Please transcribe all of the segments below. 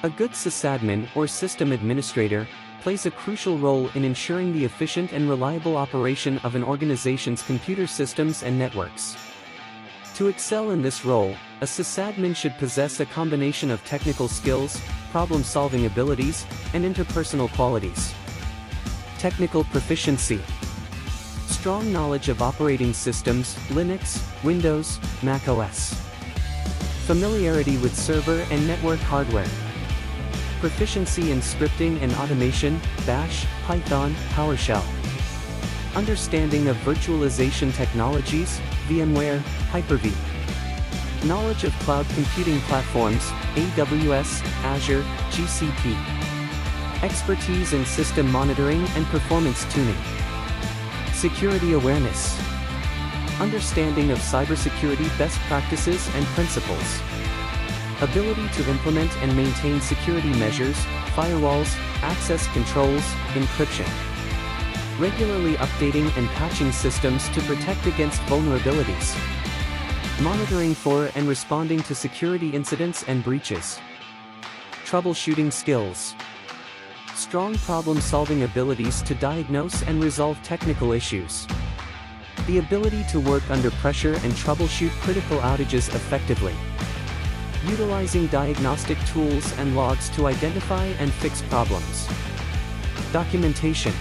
A good sysadmin or system administrator plays a crucial role in ensuring the efficient and reliable operation of an organization's computer systems and networks. To excel in this role, a sysadmin should possess a combination of technical skills, problem-solving abilities, and interpersonal qualities. Technical proficiency. Strong knowledge of operating systems, Linux, Windows, Mac OS. Familiarity with server and network hardware. Proficiency in scripting and automation, Bash, Python, PowerShell. Understanding of virtualization technologies, VMware, Hyper-V. Knowledge of cloud computing platforms, AWS, Azure, GCP. Expertise in system monitoring and performance tuning. Security awareness. Understanding of cybersecurity best practices and principles. Ability to implement and maintain security measures, firewalls, access controls, encryption. Regularly updating and patching systems to protect against vulnerabilities. Monitoring for and responding to security incidents and breaches. Troubleshooting skills. Strong problem-solving abilities to diagnose and resolve technical issues. The ability to work under pressure and troubleshoot critical outages effectively. Utilizing diagnostic tools and logs to identify and fix problems. Documentation.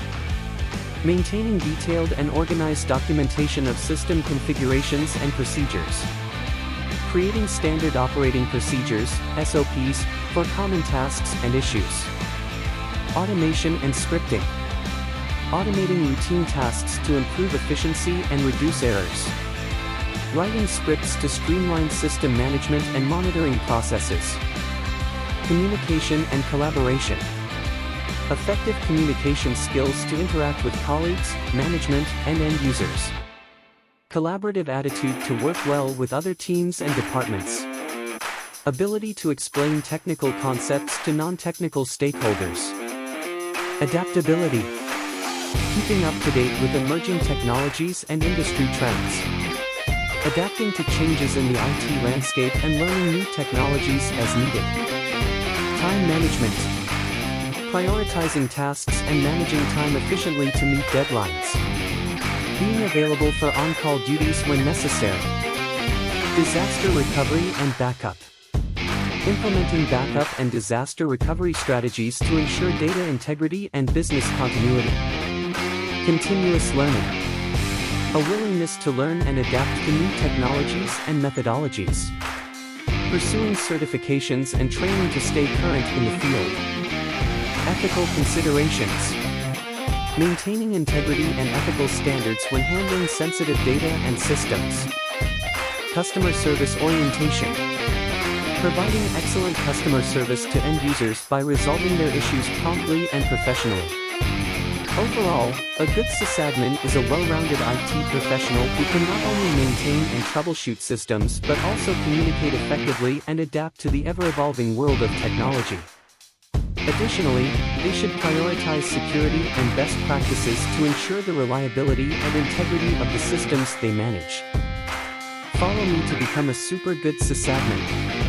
Maintaining detailed and organized documentation of system configurations and procedures. Creating standard operating procedures, SOPs, for common tasks and issues. Automation and scripting. Automating routine tasks to improve efficiency and reduce errors. Writing scripts to streamline system management and monitoring processes. Communication and collaboration. Effective communication skills to interact with colleagues, management, and end users. Collaborative attitude to work well with other teams and departments. Ability to explain technical concepts to non-technical stakeholders. Adaptability. Keeping up to date with emerging technologies and industry trends. Adapting to changes in the IT landscape and learning new technologies as needed. Time management. Prioritizing tasks and managing time efficiently to meet deadlines. Being available for on-call duties when necessary. Disaster recovery and backup. Implementing backup and disaster recovery strategies to ensure data integrity and business continuity. Continuous learning. A willingness to learn and adapt to new technologies and methodologies. Pursuing certifications and training to stay current in the field. Ethical considerations. Maintaining integrity and ethical standards when handling sensitive data and systems. Customer service orientation. Providing excellent customer service to end users by resolving their issues promptly and professionally. Overall, a good sysadmin is a well-rounded IT professional who can not only maintain and troubleshoot systems but also communicate effectively and adapt to the ever-evolving world of technology. Additionally, they should prioritize security and best practices to ensure the reliability and integrity of the systems they manage. Follow me to become a super good sysadmin.